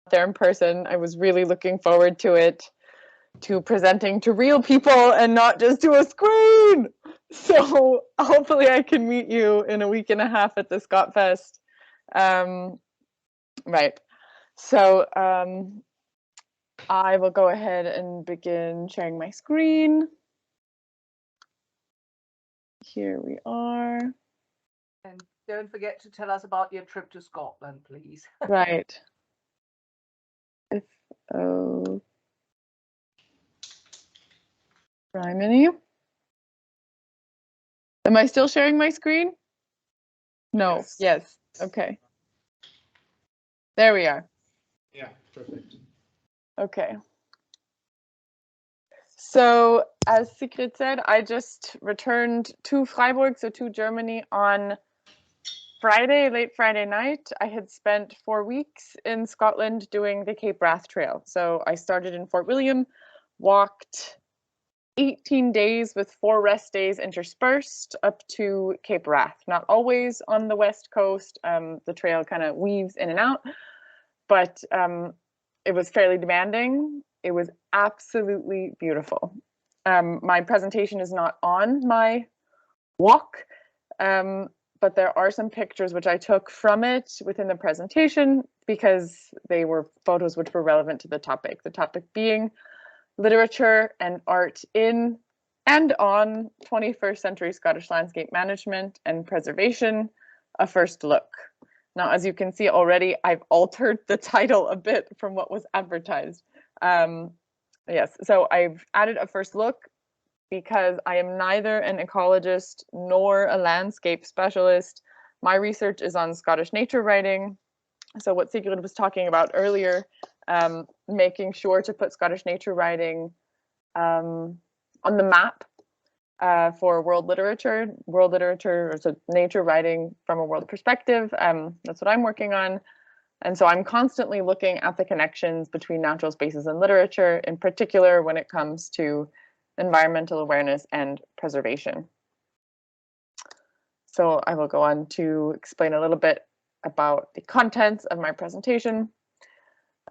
there in person. I was really looking forward to it, to presenting to real people and not just to a screen. So hopefully I can meet you in a week and a half at the ScotFest. Right. So I will go ahead and begin sharing my screen. Here we are. And don't forget to tell us about your trip to Scotland, please. Right. Primary. Am I still sharing my screen? No. Yes. Okay. There we are. Yeah, perfect. Okay. So as Sigrid said, I just returned to Freiburg, so to Germany, on Friday, late Friday night. I had spent 4 weeks in Scotland doing the Cape Wrath Trail. So I started in Fort William, walked 18 days with 4 rest days interspersed up to Cape Wrath. Not always on the west coast. The trail kind of weaves in and out, but it was fairly demanding. It was absolutely beautiful. My presentation is not on my walk, but there are some pictures which I took from it within the presentation because they were photos which were relevant to the topic. The topic being literature and art in and on 21st century Scottish landscape management and preservation, a first look. Now, as you can see already, I've altered the title a bit from what was advertised. Yes, so I've added a first look because I am neither an ecologist nor a landscape specialist. My research is on Scottish nature writing. So what Sigrid was talking about earlier, making sure to put Scottish nature writing on the map for world literature, so nature writing from a world perspective. That's what I'm working on. And so I'm constantly looking at the connections between natural spaces and literature, in particular when it comes to environmental awareness and preservation. So I will go on to explain a little bit about the contents of my presentation.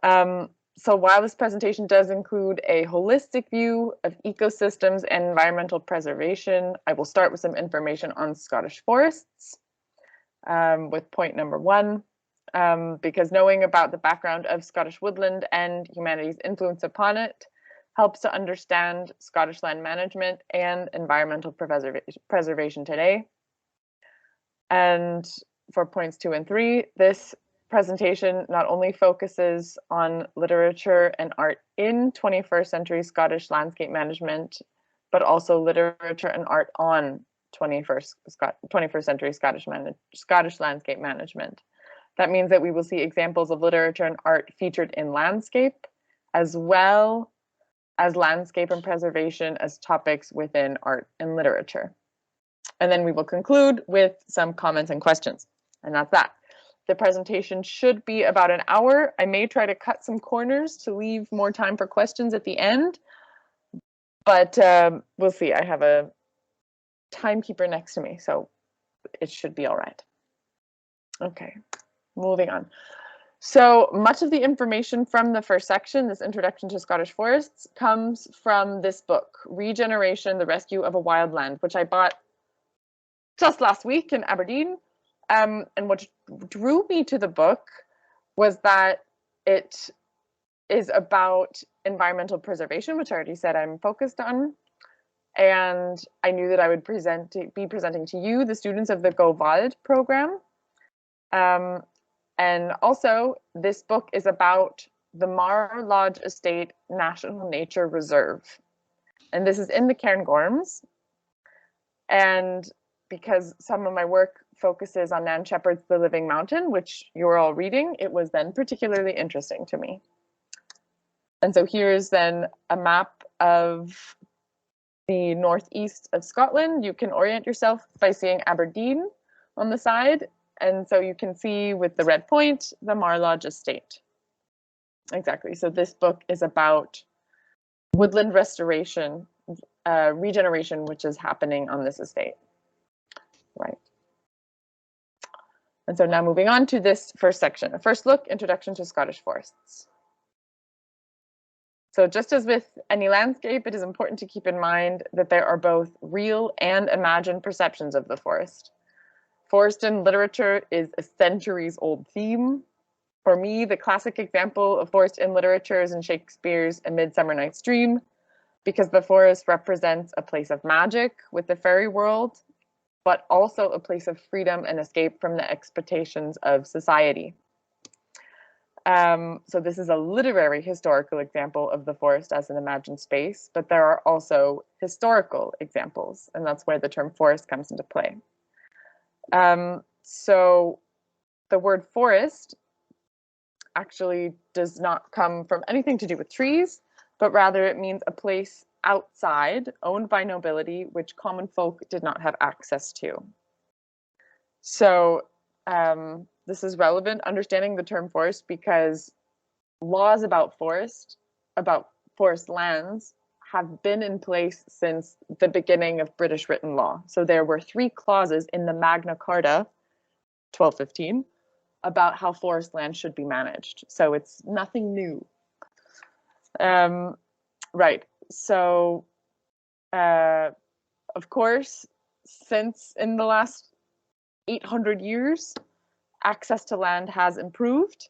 So while this presentation does include a holistic view of ecosystems and environmental preservation, I will start with some information on Scottish forests with point number 1. Because knowing about the background of Scottish woodland and humanity's influence upon it helps to understand Scottish land management and environmental preservation today. And for points 2 and 3, this presentation not only focuses on literature and art in 21st century Scottish landscape management, but also literature and art on 21st century Scottish landscape management. That means that we will see examples of literature and art featured in landscape, as well as landscape and preservation as topics within art and literature. And then we will conclude with some comments and questions. And that's that. The presentation should be about an hour. I may try to cut some corners to leave more time for questions at the end, but we'll see. I have a timekeeper next to me, so it should be all right. Okay. Moving on. So much of the information from the first section, this introduction to Scottish forests, comes from this book, Regeneration, the Rescue of a Wild Land, which I bought just last week in Aberdeen. And what drew me to the book was that it is about environmental preservation, which I already said I'm focused on. And I knew that I would be presenting to you, the students of the Go Wald program. And also, this book is about the Mar Lodge Estate National Nature Reserve. And this is in the Cairngorms. And because some of my work focuses on Nan Shepherd's The Living Mountain, which you're all reading, it was then particularly interesting to me. And so here's then a map of the northeast of Scotland. You can orient yourself by seeing Aberdeen on the side. And so you can see with the red point, the Mar Lodge Estate. Exactly. So this book is about woodland restoration, regeneration, which is happening on this estate. Right. And so now moving on to this first section, a first look, Introduction to Scottish Forests. So just as with any landscape, it is important to keep in mind that there are both real and imagined perceptions of the forest. Forest in literature is a centuries-old theme. For me, the classic example of forest in literature is in Shakespeare's A Midsummer Night's Dream, because the forest represents a place of magic with the fairy world, but also a place of freedom and escape from the expectations of society. So this is a literary historical example of the forest as an imagined space, but there are also historical examples, and that's where the term forest comes into play. So the word forest actually does not come from anything to do with trees, but rather it means a place outside, owned by nobility, which common folk did not have access to. So this is relevant, understanding the term forest, because laws about forest lands, have been in place since the beginning of British written law. So there were 3 clauses in the Magna Carta, 1215, about how forest land should be managed. So it's nothing new. Right, so of course, since in the last 800 years, access to land has improved.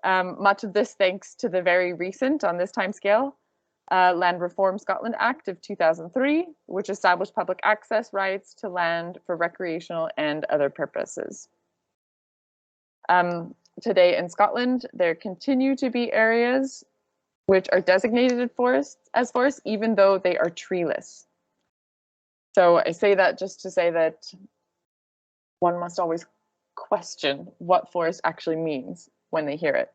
Much of this thanks to the very recent, on this timescale, Land Reform Scotland Act of 2003, which established public access rights to land for recreational and other purposes. Today in Scotland, there continue to be areas which are designated as forests, even though they are treeless. So I say that just to say that one must always question what forest actually means when they hear it.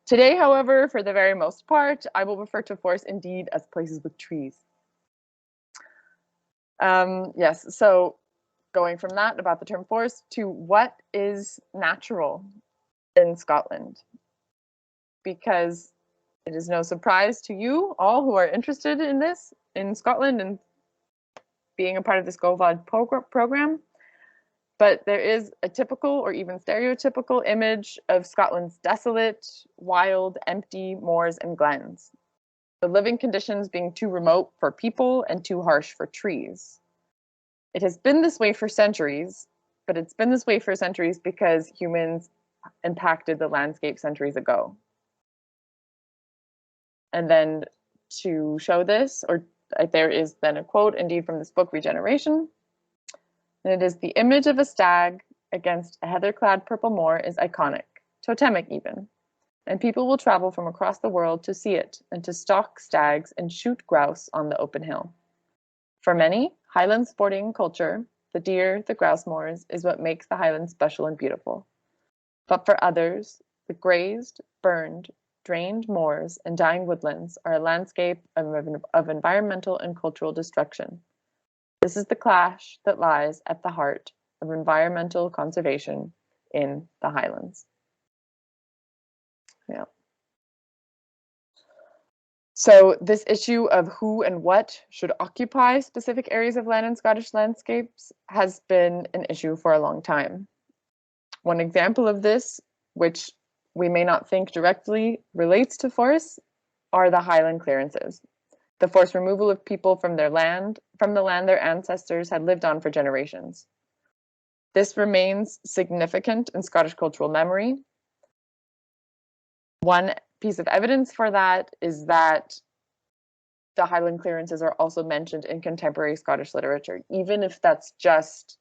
Today, however, for the very most part, I will refer to forests indeed as places with trees. Yes, so going from that about the term forest to what is natural in Scotland, because it is no surprise to you all who are interested in this in Scotland and being a part of this GoVod program, but there is a typical or even stereotypical image of Scotland's desolate, wild, empty moors and glens, the living conditions being too remote for people and too harsh for trees. It has been this way for centuries, but it's been this way for centuries because humans impacted the landscape centuries ago. And then to show this, or there is then a quote indeed from this book, Regeneration. And it is, the image of a stag against a heather-clad purple moor is iconic, totemic even, and people will travel from across the world to see it and to stalk stags and shoot grouse on the open hill. For many, Highland sporting culture, the deer, the grouse moors, is what makes the Highlands special and beautiful. But for others, the grazed, burned, drained moors and dying woodlands are a landscape of environmental and cultural destruction. This is the clash that lies at the heart of environmental conservation in the Highlands. Yeah. So this issue of who and what should occupy specific areas of land in Scottish landscapes has been an issue for a long time. One example of this, which we may not think directly relates to forests, are the Highland clearances. The forced removal of people from the land their ancestors had lived on for generations. This remains significant in Scottish cultural memory. One piece of evidence for that is that the Highland clearances are also mentioned in contemporary Scottish literature. Even if that's just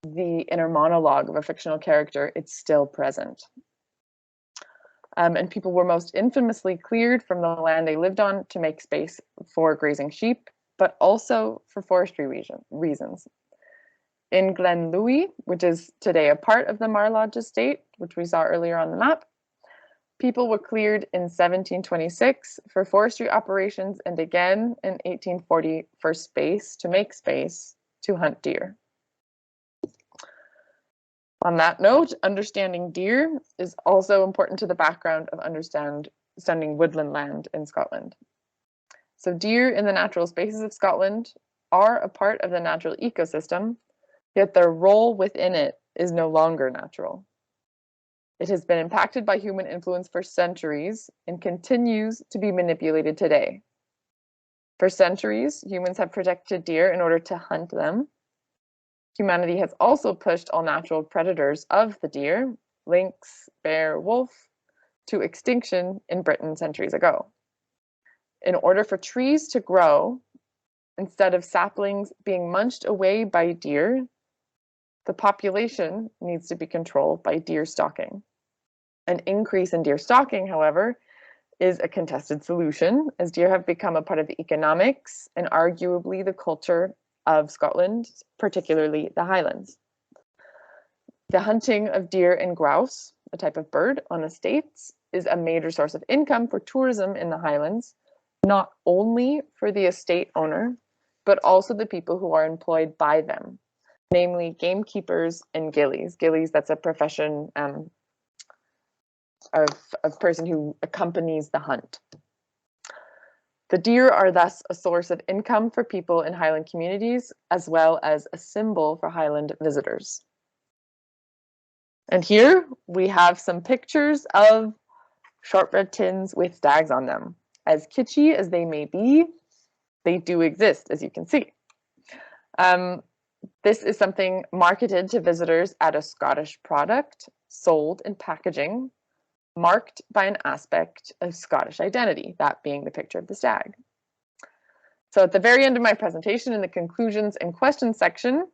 the inner monologue of a fictional character, it's still present. And people were most infamously cleared from the land they lived on to make space for grazing sheep, but also for forestry reasons. In Glen Louis, which is today a part of the Marlodge estate, which we saw earlier on the map, people were cleared in 1726 for forestry operations and again in 1840 for space, to make space to hunt deer. On that note, understanding deer is also important to the background of understanding woodland land in Scotland. So deer in the natural spaces of Scotland are a part of the natural ecosystem, yet their role within it is no longer natural. It has been impacted by human influence for centuries and continues to be manipulated today. For centuries, humans have protected deer in order to hunt them. Humanity has also pushed all natural predators of the deer, lynx, bear, wolf, to extinction in Britain centuries ago. In order for trees to grow, instead of saplings being munched away by deer, the population needs to be controlled by deer stalking. An increase in deer stalking, however, is a contested solution, as deer have become a part of the economics and arguably the culture of Scotland, particularly the Highlands. The hunting of deer and grouse, a type of bird, on estates, is a major source of income for tourism in the Highlands, not only for the estate owner, but also the people who are employed by them, namely gamekeepers and gillies. Gillies, that's a profession of person who accompanies the hunt. The deer are thus a source of income for people in Highland communities, as well as a symbol for Highland visitors. And here we have some pictures of shortbread tins with stags on them. As kitschy as they may be, they do exist, as you can see. This is something marketed to visitors as a Scottish product, sold in packaging, marked by an aspect of Scottish identity, that being the picture of the stag. So at the very end of my presentation, in the conclusions and questions section,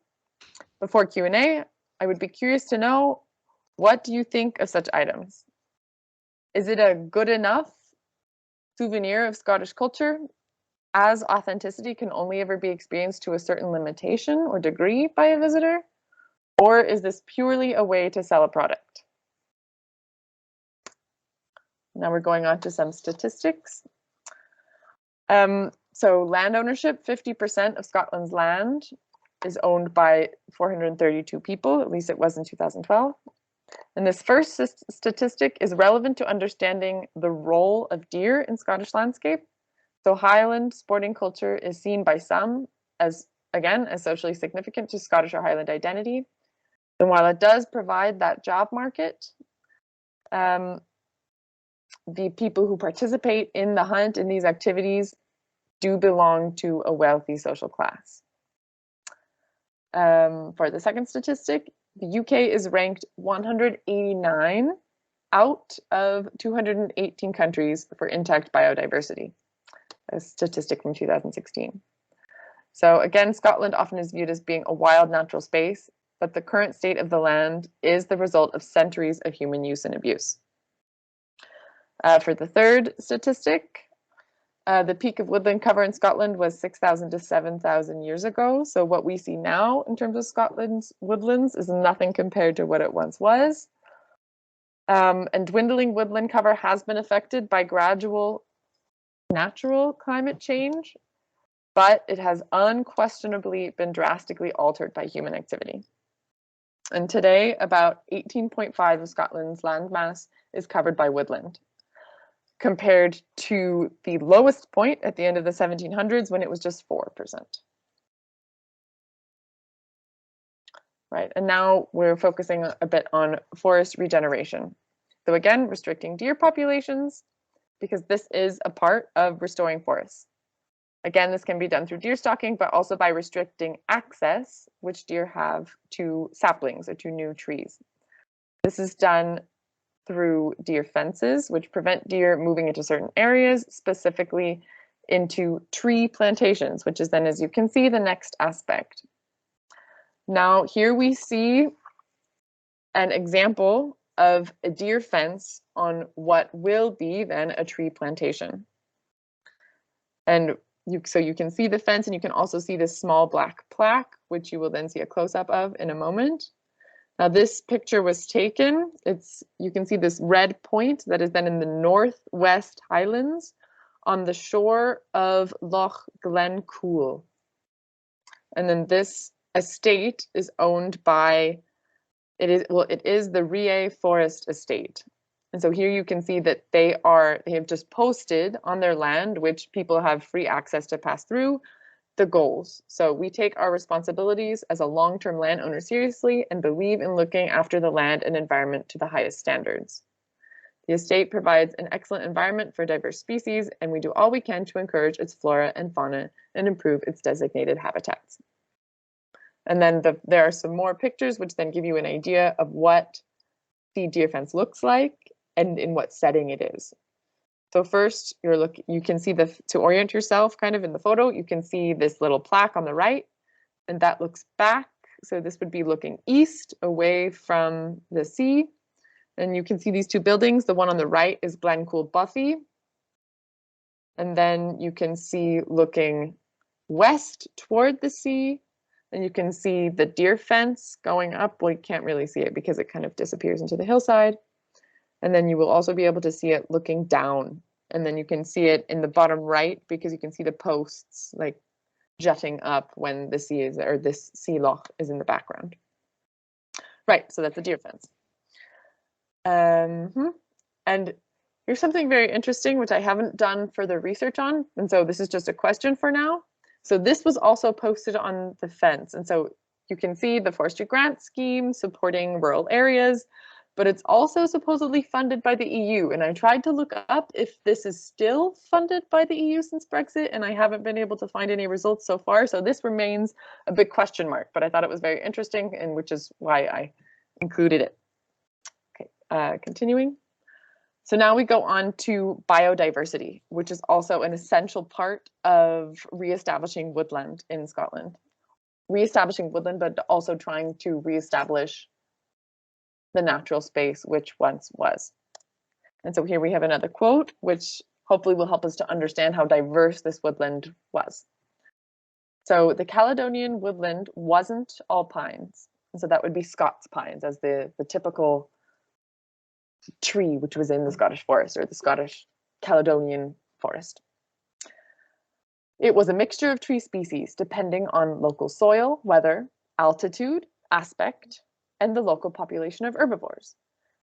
before Q&A, I would be curious to know, what do you think of such items? Is it a good enough souvenir of Scottish culture, as authenticity can only ever be experienced to a certain limitation or degree by a visitor? Or is this purely a way to sell a product? Now we're going on to some statistics. So land ownership, 50% of Scotland's land is owned by 432 people, at least it was in 2012. And this first statistic is relevant to understanding the role of deer in Scottish landscape. So Highland sporting culture is seen by some as, again, as socially significant to Scottish or Highland identity. And while it does provide that job market, the people who participate in the hunt, in these activities, do belong to a wealthy social class. For the second statistic, the UK is ranked 189 out of 218 countries for intact biodiversity, a statistic from 2016. So again, Scotland often is viewed as being a wild natural space, but the current state of the land is the result of centuries of human use and abuse. For the third statistic, the peak of woodland cover in Scotland was 6,000 to 7,000 years ago. So what we see now in terms of Scotland's woodlands is nothing compared to what it once was. And dwindling woodland cover has been affected by gradual natural climate change, but it has unquestionably been drastically altered by human activity. And today, about 18.5% of Scotland's landmass is covered by woodland, compared to the lowest point at the end of the 1700s when it was just 4%. Right, and now we're focusing a bit on forest regeneration. So again, restricting deer populations, because this is a part of restoring forests. Again, this can be done through deer stalking, but also by restricting access, which deer have, to saplings or to new trees. This is done through deer fences, which prevent deer moving into certain areas, specifically into tree plantations, which is then, as you can see, the next aspect. Now, here we see an example of a deer fence on what will be then a tree plantation. And so you can see the fence, and you can also see this small black plaque, which you will then see a close-up of in a moment. Now this picture was taken, you can see this red point that is then in the northwest Highlands on the shore of Loch Glencool. And then this estate is owned by, it is the Rea Forest Estate. And so here you can see that they have just posted on their land, which people have free access to pass through, the goals. So we take our responsibilities as a long-term landowner seriously and believe in looking after the land and environment to the highest standards. The estate provides an excellent environment for diverse species, and we do all we can to encourage its flora and fauna and improve its designated habitats. And then there are some more pictures which then give you an idea of what the deer fence looks like and in what setting it is. So first, you can see to orient yourself kind of in the photo, you can see this little plaque on the right, and that looks back. So this would be looking east away from the sea. And you can see these two buildings. The one on the right is Glencool Buffy. And then you can see looking west toward the sea. And you can see the deer fence going up. Well, you can't really see it because it kind of disappears into the hillside. And then you will also be able to see it looking down. And then you can see it in the bottom right because you can see the posts like jutting up when the sea is, or this sea loch is in the background. Right, so that's a deer fence. And here's something very interesting, which I haven't done further research on. And so this is just a question for now. So this was also posted on the fence. And so you can see the forestry grant scheme supporting rural areas, but it's also supposedly funded by the EU. And I tried to look up if this is still funded by the EU since Brexit, and I haven't been able to find any results so far. So this remains a big question mark, but I thought it was very interesting, and which is why I included it. Okay, continuing. So now we go on to biodiversity, which is also an essential part of reestablishing woodland in Scotland. Reestablishing woodland, but also trying to reestablish the natural space which once was. And so here we have another quote, which hopefully will help us to understand how diverse this woodland was. So the Caledonian woodland wasn't all pines. And so that would be Scots pines as the typical tree which was in the Scottish forest, or the Scottish Caledonian forest. It was a mixture of tree species depending on local soil, weather, altitude, aspect, and the local population of herbivores.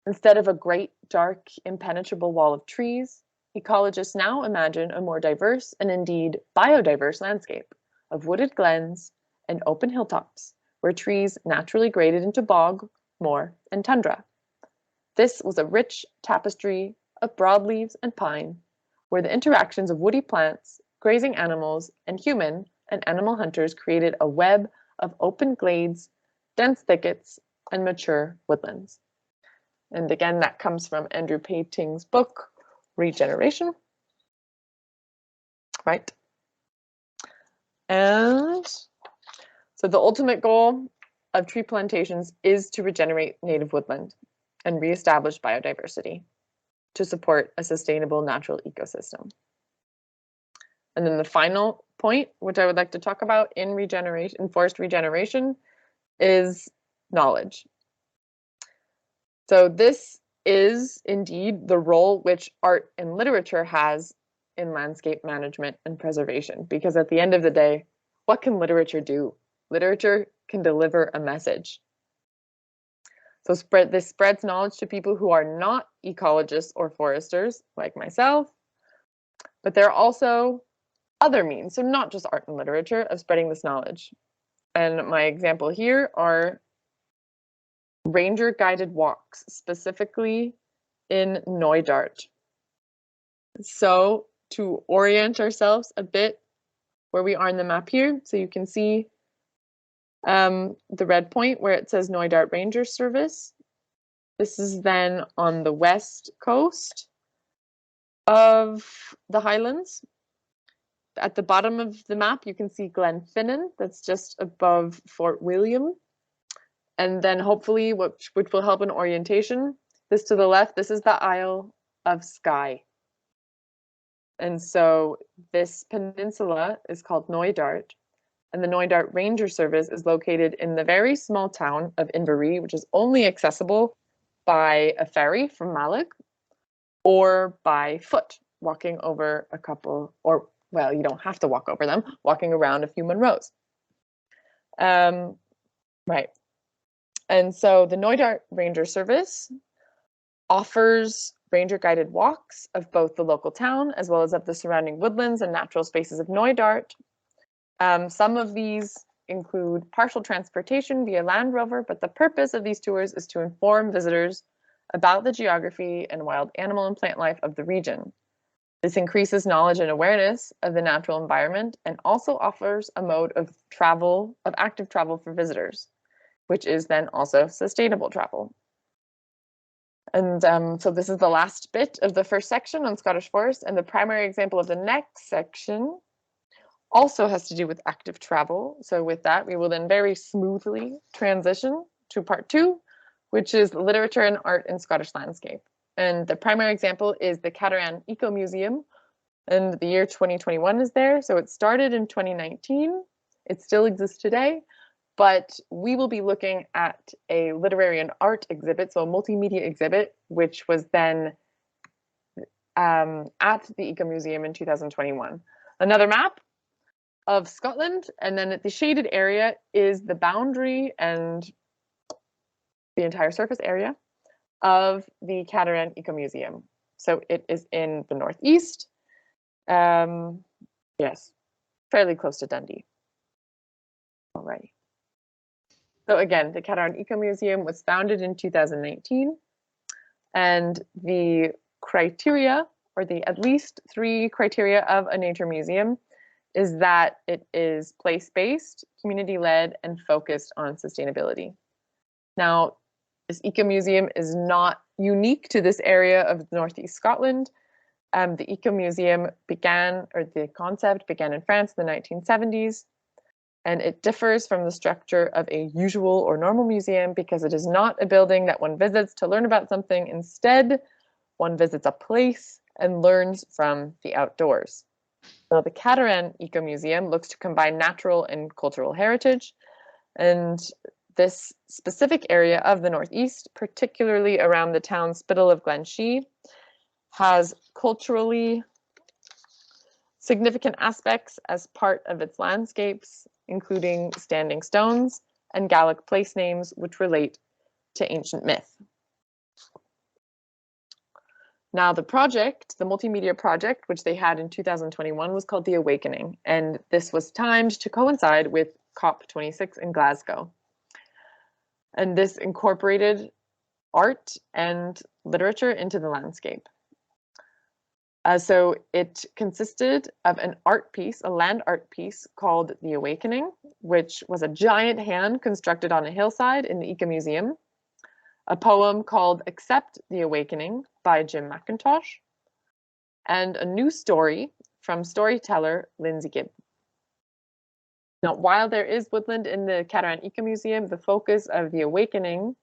Instead of a great, dark, impenetrable wall of trees, ecologists now imagine a more diverse and indeed biodiverse landscape of wooded glens and open hilltops where trees naturally graded into bog, moor, and tundra. This was a rich tapestry of broadleaves and pine, where the interactions of woody plants, grazing animals, and human and animal hunters created a web of open glades, dense thickets, and mature woodlands. And again, that comes from Andrew Pating's book, Regeneration. Right. And so the ultimate goal of tree plantations is to regenerate native woodland and reestablish biodiversity to support a sustainable natural ecosystem. And then the final point, which I would like to talk about in forest regeneration, is knowledge. So this is indeed the role which art and literature has in landscape management and preservation, because at the end of the day, what can literature do? Literature can deliver a message. So this spreads knowledge to people who are not ecologists or foresters, like myself, but there are also other means, so not just art and literature, of spreading this knowledge. And my example here are ranger guided walks, specifically in Knoydart. So to orient ourselves a bit where we are in the map here, so you can see the red point where it says Knoydart Ranger Service. This is then on the west coast of the Highlands. At the bottom of the map, you can see Glenfinnan, that's just above Fort William. And then hopefully, which will help in orientation, this to the left, this is the Isle of Skye. And so this peninsula is called Knoydart. And the Knoydart Ranger Service is located in the very small town of Inverie, which is only accessible by a ferry from Mallock or by foot, walking over a couple, or, well, you don't have to walk over them, walking around a few Munros. Right. And so the Knoydart Ranger Service offers ranger guided walks of both the local town as well as of the surrounding woodlands and natural spaces of Knoydart. Some of these include partial transportation via Land Rover, but the purpose of these tours is to inform visitors about the geography and wild animal and plant life of the region. This increases knowledge and awareness of the natural environment and also offers a mode of travel, of active travel for visitors, which is then also sustainable travel. And so this is the last bit of the first section on Scottish forests, and the primary example of the next section also has to do with active travel. So with that, we will then very smoothly transition to part 2, which is literature and art in Scottish landscape. And the primary example is the Cateran Eco Museum, and the year 2021 is there. So it started in 2019. It still exists today, but we will be looking at a literary and art exhibit, so a multimedia exhibit, which was then at the Eco Museum in 2021. Another map of Scotland, and then the shaded area is the boundary and the entire surface area of the Cateran Eco Museum. So it is in the northeast. Yes, fairly close to Dundee. Alrighty. So again, the Cateran Eco Museum was founded in 2019, and the criteria, or the at least 3 criteria of a nature museum, is that it is place-based, community-led, and focused on sustainability. Now, this Eco Museum is not unique to this area of Northeast Scotland. The Eco Museum began, or the concept began in France in the 1970s, and it differs from the structure of a usual or normal museum because it is not a building that one visits to learn about something. Instead, one visits a place and learns from the outdoors. So the Cateran Eco Museum looks to combine natural and cultural heritage, and this specific area of the Northeast, particularly around the town Spittal of Glenshee, has culturally significant aspects as part of its landscapes, including standing stones and Gaelic place names which relate to ancient myth. Now the project, the multimedia project, which they had in 2021, was called The Awakening, and this was timed to coincide with COP26 in Glasgow. And this incorporated art and literature into the landscape. So it consisted of an art piece, a land art piece called The Awakening, which was a giant hand constructed on a hillside in the Eco Museum, a poem called Accept the Awakening by Jim McIntosh, and a new story from storyteller Lindsay Gibb. Now, while there is woodland in the Cateran Eco Museum, the focus of The Awakening,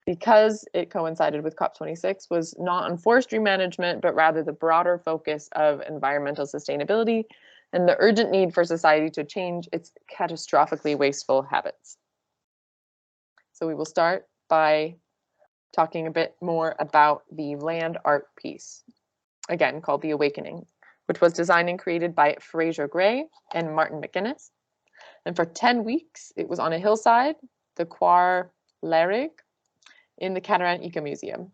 because it coincided with COP26, was not on forestry management, but rather the broader focus of environmental sustainability and the urgent need for society to change its catastrophically wasteful habits. So we will start by talking a bit more about the land art piece, again called The Awakening, which was designed and created by Fraser Gray and Martin McGuinness. And for 10 weeks, it was on a hillside, the Quar Lörrach, in the Cateran Eco Museum.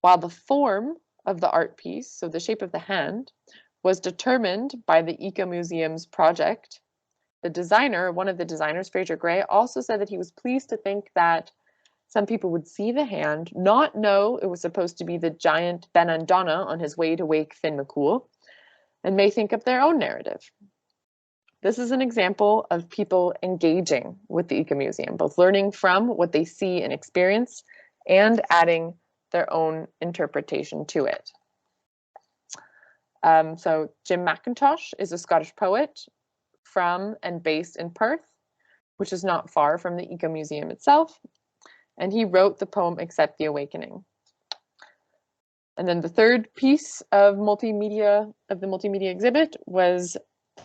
While the form of the art piece, so the shape of the hand, was determined by the Eco Museum's project, the designer, one of the designers, Fraser Gray, also said that he was pleased to think that some people would see the hand, not know it was supposed to be the giant Benandonna on his way to wake Finn McCool, and may think of their own narrative. This is an example of people engaging with the Eco Museum, both learning from what they see and experience and adding their own interpretation to it. So Jim McIntosh is a Scottish poet from and based in Perth, which is not far from the Eco Museum itself, and he wrote the poem Accept the Awakening. And then the third piece of the multimedia exhibit was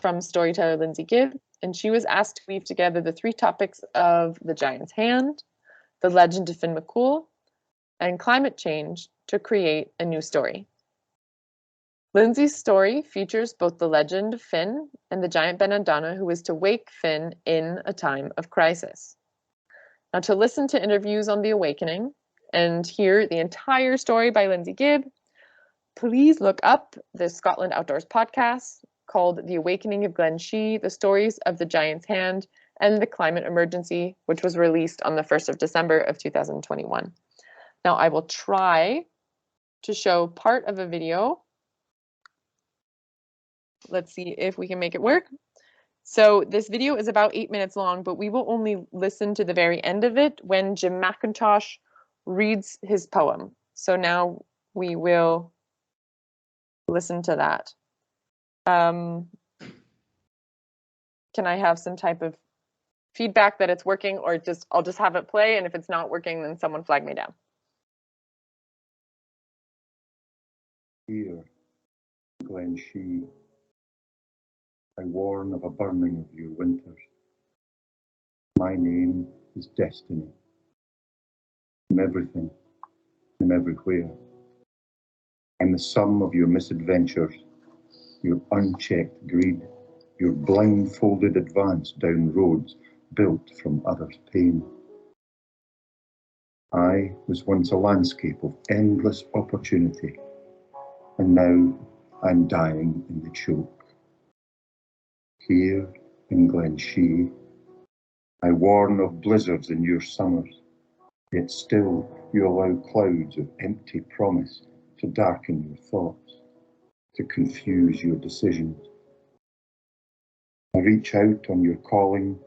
from storyteller Lindsay Gibb, and she was asked to weave together the 3 topics of the giant's hand, the legend of Finn McCool, and climate change to create a new story. Lindsay's story features both the legend of Finn and the giant Benandonna who is to wake Finn in a time of crisis. Now, to listen to interviews on The Awakening and hear the entire story by Lindsay Gibb, please look up the Scotland Outdoors podcast. called The Awakening of Glen Shee, The Stories of the Giant's Hand, and the Climate Emergency, which was released on the 1st of December of 2021. Now I will try to show part of a video. Let's see if we can make it work. So this video is about 8 minutes long, but we will only listen to the very end of it when Jim McIntosh reads his poem. So now we will listen to that. Can I have some type of feedback that it's working, or I'll just have it play, and if it's not working, then someone flag me down. Here, Glen Shee, I warn of a burning of your winters. My name is Destiny. I'm everything, I'm everywhere. I'm the sum of your misadventures, your unchecked greed, your blindfolded advance down roads built from others' pain. I was once a landscape of endless opportunity, and now I'm dying in the choke. Here in Glen Shee, I warn of blizzards in your summers, yet still you allow clouds of empty promise to darken your thoughts, to confuse your decisions. I reach out on your calling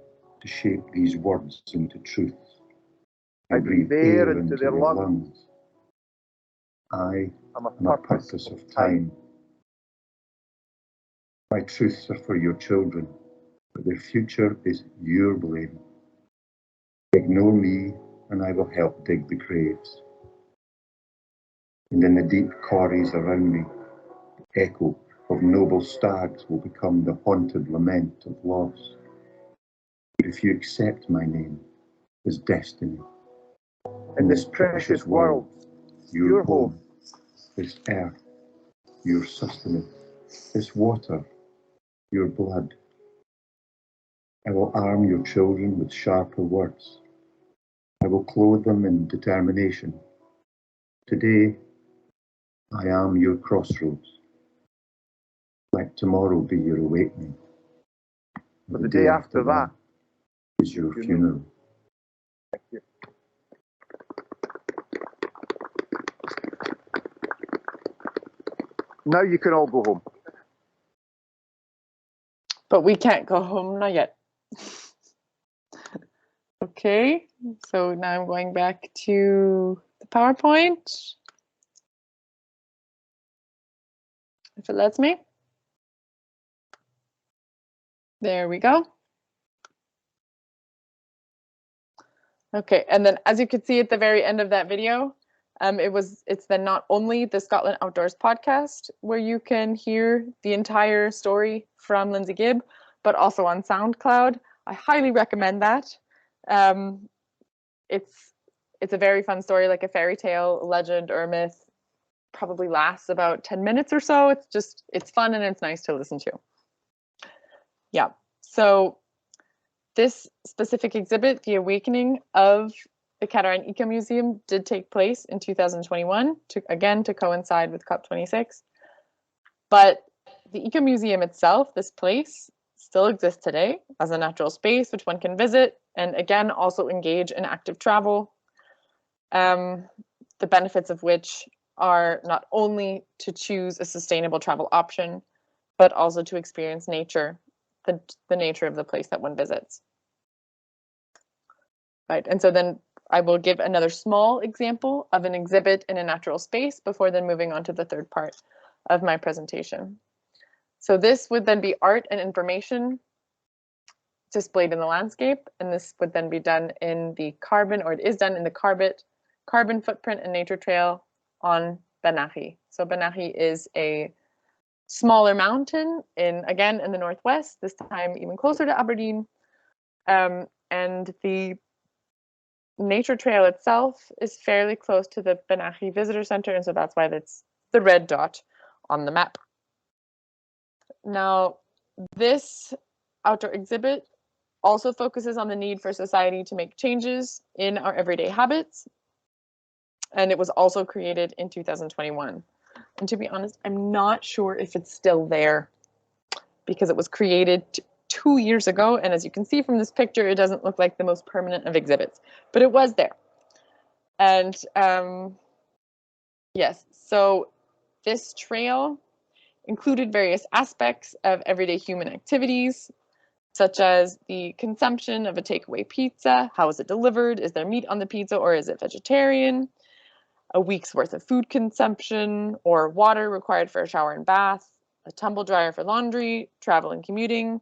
to shape these words into truth. I breathe air into their lungs. I am a purpose of time. My truths are for your children, but their future is your blame. Ignore me, and I will help dig the graves. And in the deep corries around me, the echo of noble stags will become the haunted lament of loss. But if you accept my name as destiny, in this precious world, your home, this earth, your sustenance, this water, your blood, I will arm your children with sharper words. I will clothe them in determination. Today, I am your crossroads. Let tomorrow be your awakening. But the day after that is your funeral. Thank you. Now you can all go home. But we can't go home, not yet. Okay, so now I'm going back to the PowerPoint. If it lets me. There we go. Okay, and then as you can see at the very end of that video, it's then not only the Scotland Outdoors podcast where you can hear the entire story from Lindsay Gibb, but also on SoundCloud. I highly recommend that. It's a very fun story, like a fairy tale, legend, or myth. Probably lasts about 10 minutes or so. It's fun and it's nice to listen to. Yeah, so this specific exhibit, The Awakening of the Cataract Eco Museum, did take place in 2021, to coincide with COP26. But the Eco Museum itself, this place, still exists today as a natural space which one can visit, and again, also engage in active travel. The benefits of which are not only to choose a sustainable travel option, but also to experience nature, the nature of the place that one visits. Right, and so then I will give another small example of an exhibit in a natural space before then moving on to the third part of my presentation. So this would then be art and information displayed in the landscape, and this would then be done in the carbon, or it is done in the carbon footprint and nature trail on Banachi. So Banachi is a smaller mountain again in the northwest, this time even closer to Aberdeen, and the nature trail itself is fairly close to the Banachi Visitor Center, and so that's why that's the red dot on the map. Now, this outdoor exhibit also focuses on the need for society to make changes in our everyday habits, and it was also created in 2021. And to be honest, I'm not sure if it's still there. because it was created 2 years ago. And as you can see from this picture, it doesn't look like the most permanent of exhibits, but it was there. And yes, so this trail included various aspects of everyday human activities, such as the consumption of a takeaway pizza. How is it delivered? Is there meat on the pizza or is it vegetarian? A week's worth of food consumption, or water required for a shower and bath, a tumble dryer for laundry, travel and commuting,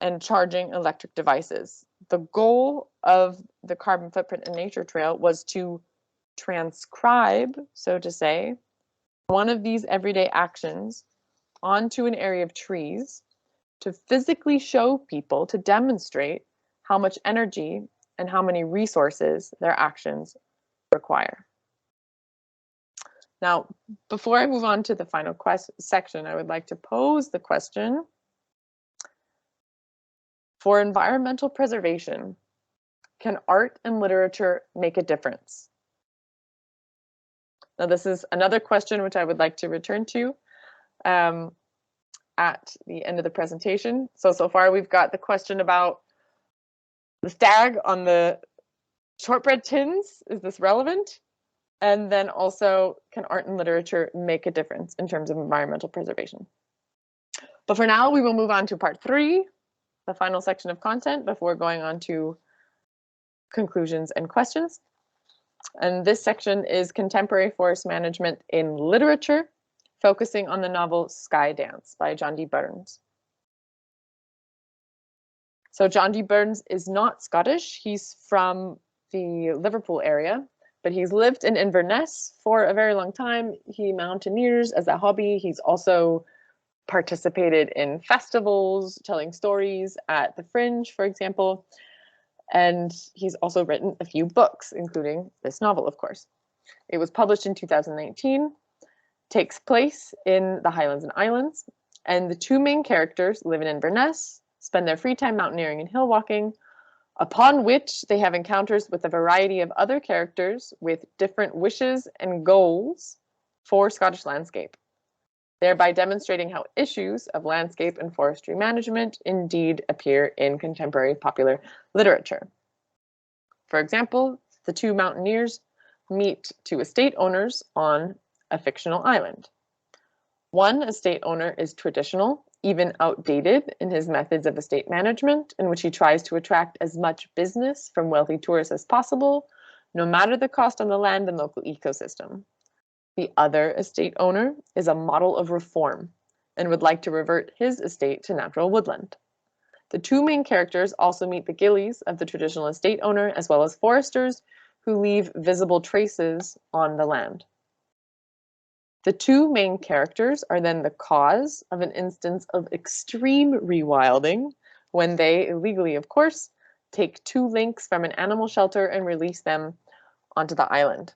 and charging electric devices. The goal of the Carbon Footprint and Nature Trail was to transcribe, so to say, one of these everyday actions onto an area of trees to physically show people, to demonstrate how much energy and how many resources their actions require. Now, before I move on to the final section, I would like to pose the question, for environmental preservation, can art and literature make a difference? Now, this is another question which I would like to return to at the end of the presentation. So far we've got the question about the stag on the shortbread tins. Is this relevant? And then also, can art and literature make a difference in terms of environmental preservation? But for now, we will move on to part 3, the final section of content, before going on to conclusions and questions. And this section is Contemporary Forest Management in Literature, focusing on the novel Sky Dance by John D. Burns. So John D. Burns is not Scottish. He's from the Liverpool area, but he's lived in Inverness for a very long time. He mountaineers as a hobby. He's also participated in festivals, telling stories at the Fringe, for example. And he's also written a few books, including this novel, of course. It was published in 2019, takes place in the Highlands and Islands, and the two main characters live in Inverness, spend their free time mountaineering and hill walking, upon which they have encounters with a variety of other characters with different wishes and goals for Scottish landscape, thereby demonstrating how issues of landscape and forestry management indeed appear in contemporary popular literature. For example, the two mountaineers meet two estate owners on a fictional island. One estate owner is traditional, even outdated in his methods of estate management, in which he tries to attract as much business from wealthy tourists as possible, no matter the cost on the land and local ecosystem. The other estate owner is a model of reform and would like to revert his estate to natural woodland. The two main characters also meet the gillies of the traditional estate owner, as well as foresters who leave visible traces on the land. The two main characters are then the cause of an instance of extreme rewilding when they, illegally of course, take two lynx from an animal shelter and release them onto the island.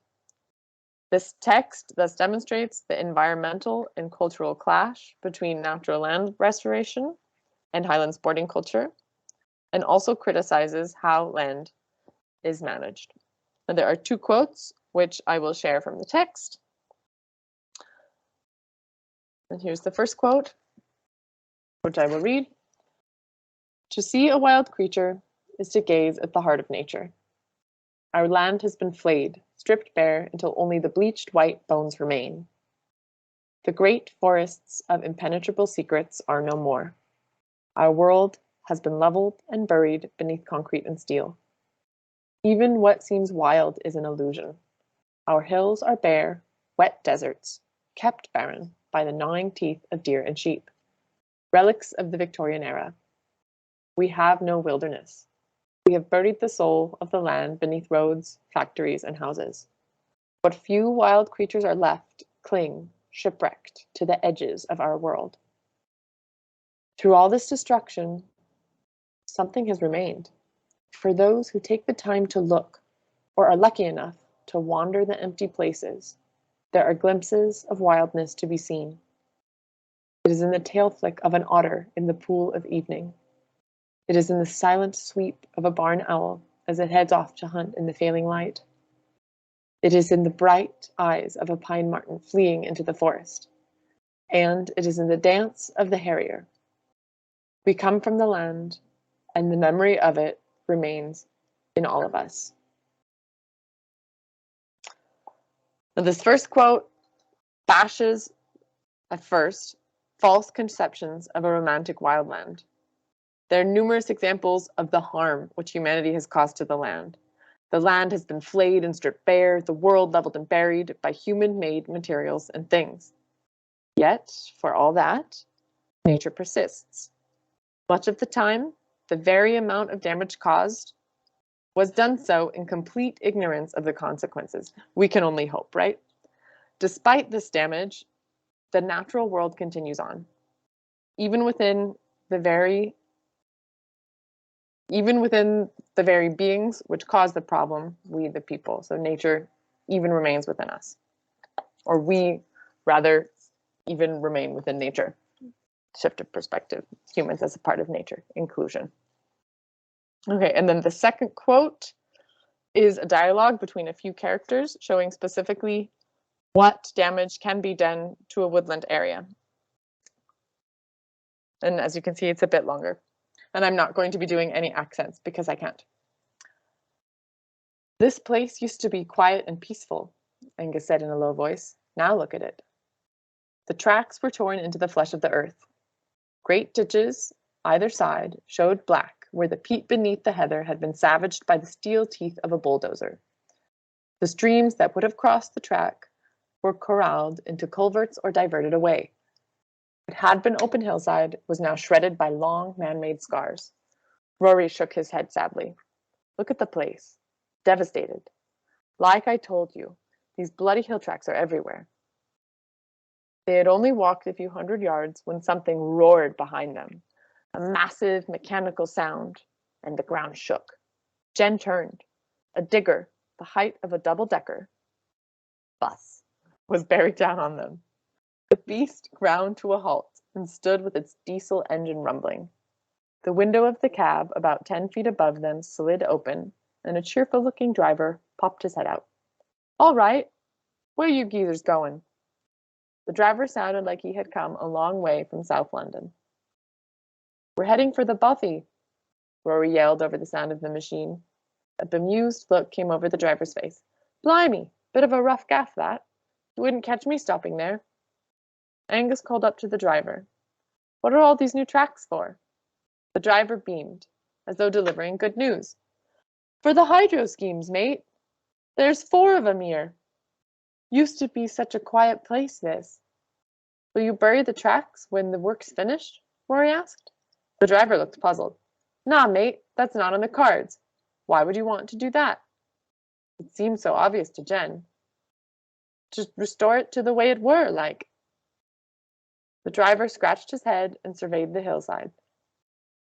This text thus demonstrates the environmental and cultural clash between natural land restoration and Highland sporting culture, and also criticizes how land is managed. Now, there are two quotes which I will share from the text. And here's the first quote, which I will read. "To see a wild creature is to gaze at the heart of nature. Our land has been flayed, stripped bare until only the bleached white bones remain. The great forests of impenetrable secrets are no more. Our world has been leveled and buried beneath concrete and steel. Even what seems wild is an illusion. Our hills are bare, wet deserts, kept barren by the gnawing teeth of deer and sheep, relics of the Victorian era. We have no wilderness. We have buried the soul of the land beneath roads, factories, and houses. What few wild creatures are left cling, shipwrecked, to the edges of our world. Through all this destruction, something has remained. For those who take the time to look, or are lucky enough to wander the empty places, there are glimpses of wildness to be seen. It is in the tail flick of an otter in the pool of evening. It is in the silent sweep of a barn owl as it heads off to hunt in the failing light. It is in the bright eyes of a pine marten fleeing into the forest. And it is in the dance of the harrier, We come from the land, and the memory of it remains in all of us. Now, this first quote bashes, at first, false conceptions of a romantic wildland. There are numerous examples of the harm which humanity has caused to the land. The land has been flayed and stripped bare, the world leveled and buried by human-made materials and things. Yet, for all that, nature persists. Much of the time, the very amount of damage caused was done so in complete ignorance of the consequences. We can only hope, right? Despite this damage, the natural world continues on. Even within the very beings which cause the problem, we the people. So nature even remains within us. Or we, rather, even remain within nature. Shift of perspective. Humans as a part of nature. Inclusion. Okay, and then the second quote is a dialogue between a few characters showing specifically what damage can be done to a woodland area. And as you can see, it's a bit longer. And I'm not going to be doing any accents because I can't. This place used to be quiet and peaceful, Angus said in a low voice. Now look at it. The tracks were torn into the flesh of the earth. Great ditches, either side, showed black where the peat beneath the heather had been savaged by the steel teeth of a bulldozer. The streams that would have crossed the track were corralled into culverts or diverted away. What had been open hillside was now shredded by long man-made scars. Rory shook his head sadly. Look at the place. Devastated. Like I told you, these bloody hill tracks are everywhere. They had only walked a few hundred yards when something roared behind them. A massive mechanical sound, and the ground shook. Jen turned. A digger, the height of a double-decker bus, was buried down on them. The beast ground to a halt and stood with its diesel engine rumbling. The window of the cab, about 10 feet above them, slid open, and a cheerful-looking driver popped his head out. All right, where you geezers going? The driver sounded like he had come a long way from South London. We're heading for the bothy, Rory yelled over the sound of the machine. A bemused look came over the driver's face. Blimey, bit of a rough gaff that. You wouldn't catch me stopping there. Angus called up to the driver. What are all these new tracks for? The driver beamed, as though delivering good news. For the hydro schemes, mate. There's 4 of 'em here. Used to be such a quiet place, this. Will you bury the tracks when the work's finished? Rory asked. The driver looked puzzled. Nah, mate, that's not on the cards. Why would you want to do that? It seemed so obvious to Jen. Just restore it to the way it were, like. The driver scratched his head and surveyed the hillside.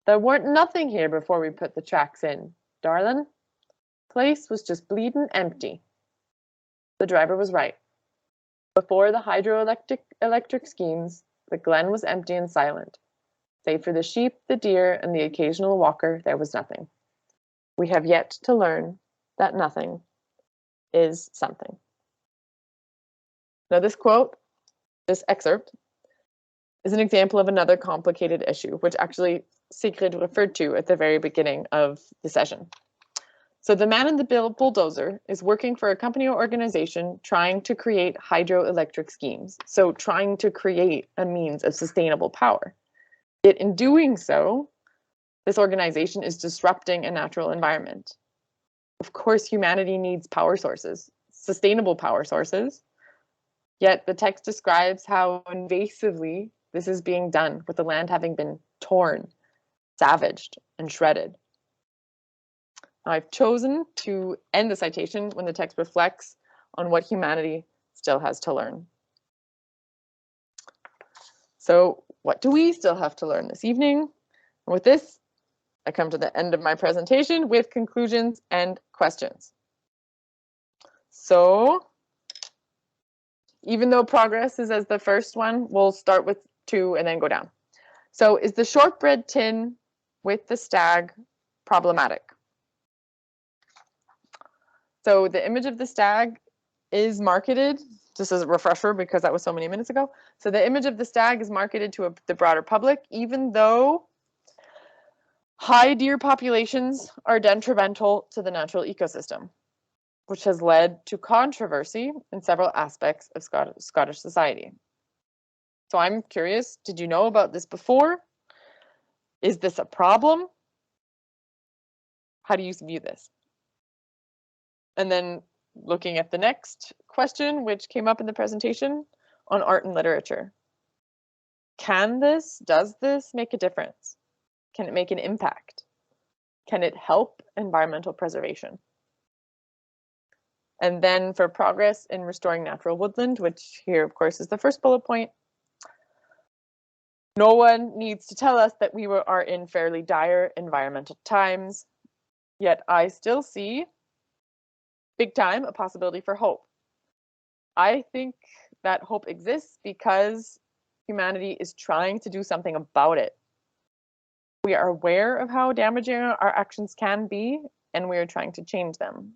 There weren't nothing here before we put the tracks in, darlin'. Place was just bleedin' empty. The driver was right. Before the hydroelectric schemes, the glen was empty and silent. Save for the sheep, the deer, and the occasional walker, there was nothing. We have yet to learn that nothing is something. Now this excerpt, is an example of another complicated issue, which actually Sigrid referred to at the very beginning of the session. So the man in the bulldozer is working for a company or organization trying to create hydroelectric schemes, so trying to create a means of sustainable power. Yet in doing so, this organization is disrupting a natural environment. Of course, humanity needs power sources, sustainable power sources, yet the text describes how invasively this is being done, with the land having been torn, savaged, and shredded. Now, I've chosen to end the citation when the text reflects on what humanity still has to learn. So, what do we still have to learn this evening? And with this, I come to the end of my presentation with conclusions and questions. So, even though progress is as the first one, we'll start with 2 and then go down. So, is the shortbread tin with the stag problematic? So the image of the stag is marketed, just as a refresher because that was so many minutes ago. So the image of the stag is marketed to the broader public, even though High deer populations are detrimental to the natural ecosystem, which has led to controversy in several aspects of Scottish society. So I'm curious, did you know about this before? Is this a problem? How do you view this? And then looking at the next question, which came up in the presentation on art and literature. Does this make a difference? Can it make an impact? Can it help environmental preservation? And then for progress in restoring natural woodland, which here, of course, is the first bullet point. No one needs to tell us that we are in fairly dire environmental times, yet I still see, big time, a possibility for hope. I think that hope exists because humanity is trying to do something about it. We are aware of how damaging our actions can be, and we are trying to change them.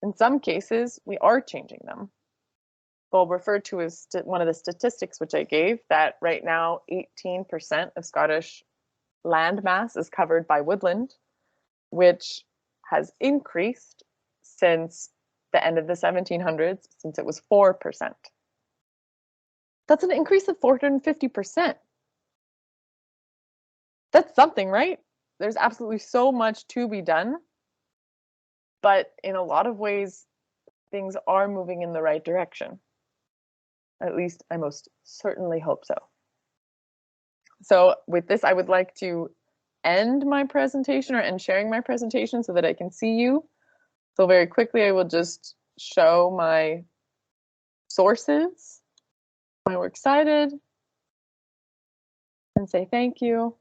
In some cases, we are changing them. I'll refer to as one of the statistics which I gave, that right now 18% of Scottish land mass is covered by woodland, which has increased since the end of the 1700s, since it was 4%. That's an increase of 450%. That's something, right? There's absolutely so much to be done, but in a lot of ways, things are moving in the right direction. At least I most certainly hope so. So with this, I would like to end my presentation, or end sharing my presentation, so that I can see you. So very quickly, I will just show my sources, my works cited, and say thank you.